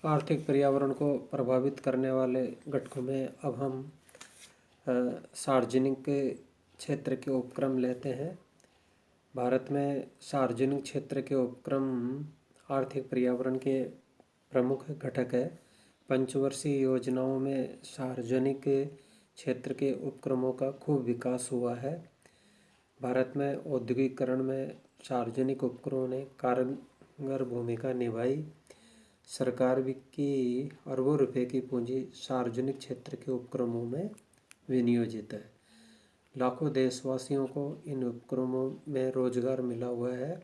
आर्थिक पर्यावरण को प्रभावित करने वाले घटकों में अब हम सार्वजनिक क्षेत्र के उपक्रम लेते हैं। भारत में सार्वजनिक क्षेत्र के उपक्रम आर्थिक पर्यावरण के प्रमुख घटक है। पंचवर्षीय योजनाओं में सार्वजनिक क्षेत्र के उपक्रमों का खूब विकास हुआ है। भारत में औद्योगिकरण में सार्वजनिक उपक्रमों ने कारगर भूमिका निभाई। सरकार की अरबों रुपए की पूंजी सार्वजनिक क्षेत्र के उपक्रमों में विनियोजित है। लाखों देशवासियों को इन उपक्रमों में रोजगार मिला हुआ है।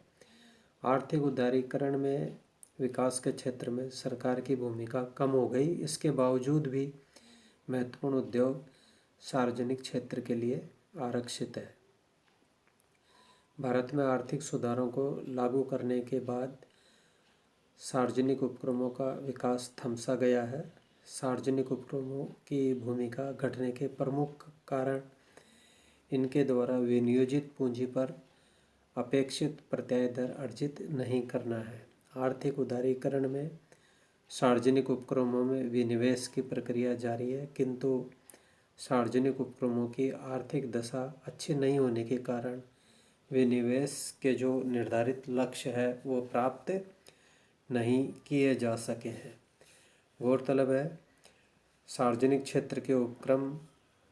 आर्थिक उदारीकरण में विकास के क्षेत्र में सरकार की भूमिका कम हो गई। इसके बावजूद भी महत्वपूर्ण उद्योग सार्वजनिक क्षेत्र के लिए आरक्षित है। भारत में आर्थिक सुधारों को लागू करने के बाद सार्वजनिक उपक्रमों का विकास थमसा गया है। सार्वजनिक उपक्रमों की भूमिका घटने के प्रमुख कारण इनके द्वारा विनियोजित पूंजी पर अपेक्षित प्रत्याय दर अर्जित नहीं करना है। आर्थिक उदारीकरण में सार्वजनिक उपक्रमों में विनिवेश की प्रक्रिया जारी है, किंतु सार्वजनिक उपक्रमों की आर्थिक दशा अच्छी नहीं होने के कारण विनिवेश के जो निर्धारित लक्ष्य है वो प्राप्त नहीं किए जा सके हैं। गौरतलब है, सार्वजनिक क्षेत्र के उपक्रम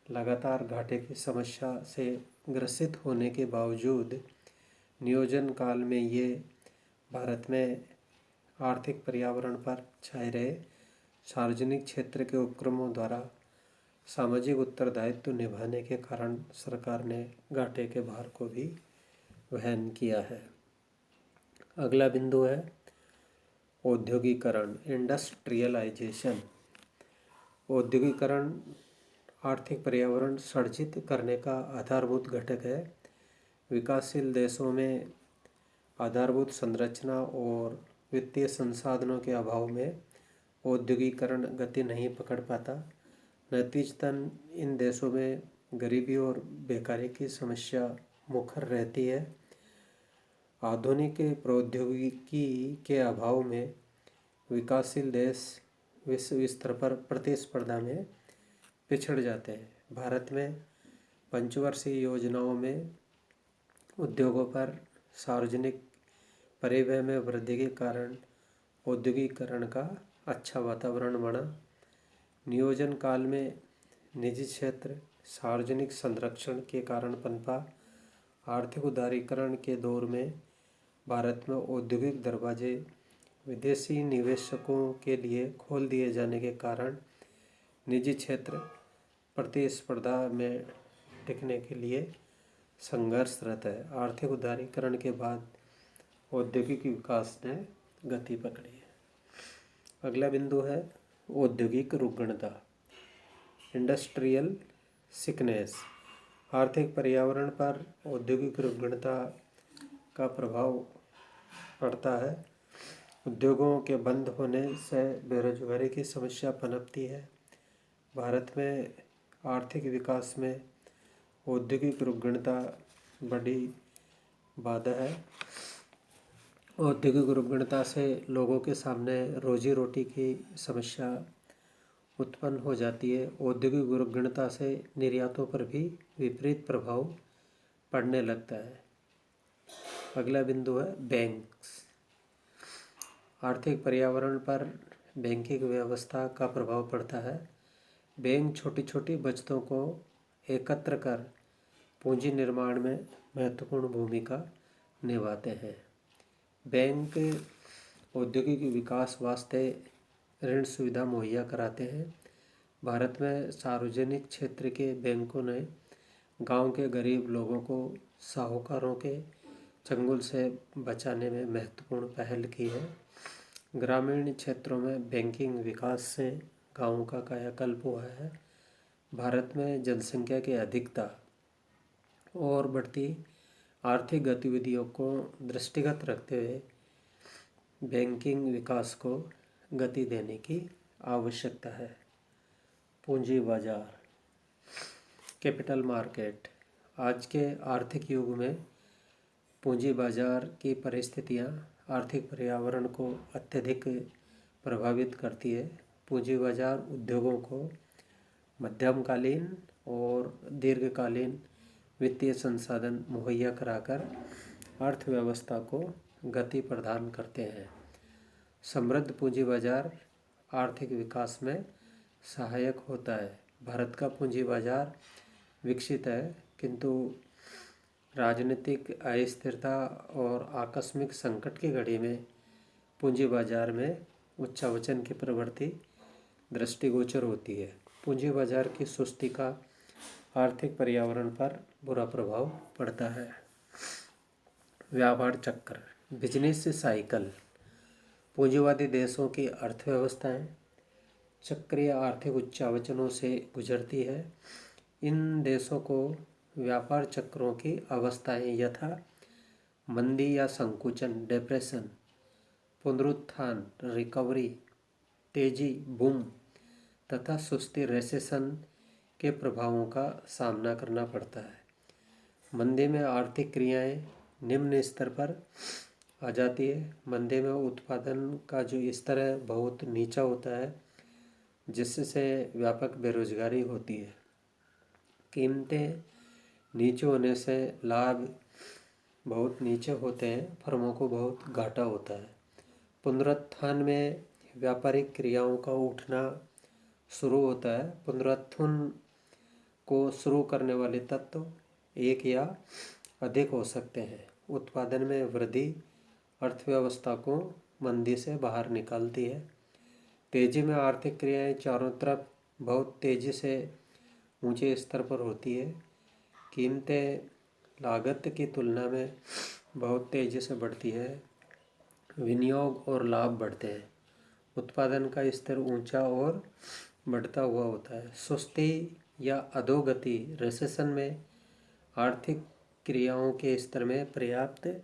लगातार घाटे की समस्या से ग्रसित होने के बावजूद नियोजन काल में ये भारत में आर्थिक पर्यावरण पर छाए रहे। सार्वजनिक क्षेत्र के उपक्रमों द्वारा सामाजिक उत्तरदायित्व निभाने के कारण सरकार ने घाटे के भार को भी वहन किया है। अगला बिंदु है औद्योगिकरण, इंडस्ट्रियलाइजेशन। औद्योगिकरण आर्थिक पर्यावरण सृजित करने का आधारभूत घटक है। विकासशील देशों में आधारभूत संरचना और वित्तीय संसाधनों के अभाव में औद्योगिकरण गति नहीं पकड़ पाता। नतीजतन इन देशों में गरीबी और बेकारी की समस्या मुखर रहती है। आधुनिक प्रौद्योगिकी के अभाव में विकासशील देश विश्व स्तर पर प्रतिस्पर्धा में पिछड़ जाते हैं। भारत में पंचवर्षीय योजनाओं में उद्योगों पर सार्वजनिक परिव्यय में वृद्धि के कारण औद्योगिकरण का अच्छा वातावरण बना। नियोजन काल में निजी क्षेत्र सार्वजनिक संरक्षण के कारण पनपा। आर्थिक उदारीकरण के दौर में भारत में औद्योगिक दरवाजे विदेशी निवेशकों के लिए खोल दिए जाने के कारण निजी क्षेत्र प्रतिस्पर्धा में टिकने के लिए संघर्षरत है। आर्थिक उदारीकरण के बाद औद्योगिक विकास ने गति पकड़ी है। अगला बिंदु है औद्योगिक रुग्णता, इंडस्ट्रियल सिकनेस। आर्थिक पर्यावरण पर औद्योगिक रुग्णता का प्रभाव पड़ता है। उद्योगों के बंद होने से बेरोजगारी की समस्या पनपती है। भारत में आर्थिक विकास में औद्योगिक रुग्णता बड़ी बाधा है। औद्योगिक रुग्णता से लोगों के सामने रोजी रोटी की समस्या उत्पन्न हो जाती है। औद्योगिक रुग्णता से निर्यातों पर भी विपरीत प्रभाव पड़ने लगता है। अगला बिंदु है बैंक्स। आर्थिक पर्यावरण पर बैंकिंग व्यवस्था का प्रभाव पड़ता है। बैंक छोटी छोटी बचतों को एकत्र कर पूंजी निर्माण में महत्वपूर्ण भूमिका निभाते हैं। बैंक औद्योगिक विकास वास्ते ऋण सुविधा मुहैया कराते हैं। भारत में सार्वजनिक क्षेत्र के बैंकों ने गांव के गरीब लोगों को साहूकारों के चंगुल से बचाने में महत्वपूर्ण पहल की है। ग्रामीण क्षेत्रों में बैंकिंग विकास से गांवों का कायाकल्प हुआ है। भारत में जनसंख्या की अधिकता और बढ़ती आर्थिक गतिविधियों को दृष्टिगत रखते हुए बैंकिंग विकास को गति देने की आवश्यकता है। पूंजी बाजार, कैपिटल मार्केट। आज के आर्थिक युग में पूंजी बाजार की परिस्थितियां आर्थिक पर्यावरण को अत्यधिक प्रभावित करती है। पूंजी बाजार उद्योगों को मध्यमकालीन और दीर्घकालीन वित्तीय संसाधन मुहैया कराकर अर्थव्यवस्था को गति प्रदान करते हैं। समृद्ध पूंजी बाजार आर्थिक विकास में सहायक होता है। भारत का पूंजी बाजार विकसित है, किंतु राजनीतिक अस्थिरता और आकस्मिक संकट की घड़ी में पूंजी बाजार में उच्चावचन की प्रवृत्ति दृष्टिगोचर होती है। पूंजी बाजार की सुस्ती का आर्थिक पर्यावरण पर बुरा प्रभाव पड़ता है। व्यापार चक्र, बिजनेस साइकिल। पूंजीवादी देशों की अर्थव्यवस्थाएं चक्रीय आर्थिक उच्चावचनों से गुजरती है। इन देशों को व्यापार चक्रों की अवस्थाएं यथा मंदी या संकुचन डिप्रेशन, पुनरुत्थान रिकवरी, तेजी बूम तथा सुस्ती रेसेशन के प्रभावों का सामना करना पड़ता है। मंदी में आर्थिक क्रियाएं निम्न स्तर पर आ जाती है। मंदी में उत्पादन का जो स्तर है बहुत नीचा होता है, जिससे व्यापक बेरोजगारी होती है। कीमतें नीचे होने से लाभ बहुत नीचे होते हैं, फर्मों को बहुत घाटा होता है। पुनरुत्थान में व्यापारिक क्रियाओं का उठना शुरू होता है। पुनरुत्थान को शुरू करने वाले तत्व एक या अधिक हो सकते हैं। उत्पादन में वृद्धि अर्थव्यवस्था को मंदी से बाहर निकालती है। तेजी में आर्थिक क्रियाएं चारों तरफ बहुत तेजी से ऊंचे स्तर पर होती है। कीमतें लागत की तुलना में बहुत तेजी से बढ़ती है। विनियोग और लाभ बढ़ते हैं। उत्पादन का स्तर ऊंचा और बढ़ता हुआ होता है। सुस्ती या अधोगति रिसेशन में आर्थिक क्रियाओं के स्तर में पर्याप्त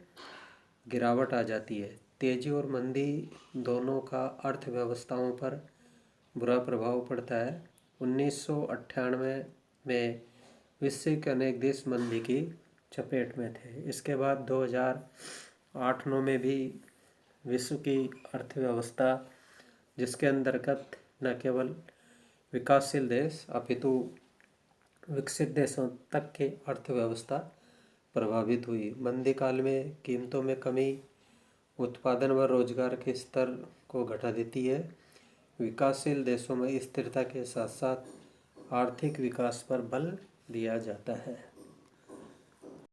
गिरावट आ जाती है। तेजी और मंदी दोनों का अर्थव्यवस्थाओं पर बुरा प्रभाव पड़ता है। 1998 में विश्व के अनेक देश मंदी की चपेट में थे। इसके बाद 2008-9 में भी विश्व की अर्थव्यवस्था, जिसके अंतर्गत न केवल विकासशील देश अपितु विकसित देशों तक की अर्थव्यवस्था प्रभावित हुई। मंदी काल में कीमतों में कमी उत्पादन व रोजगार के स्तर को घटा देती है। विकासशील देशों में स्थिरता के साथ साथ आर्थिक विकास पर बल दिया जाता है।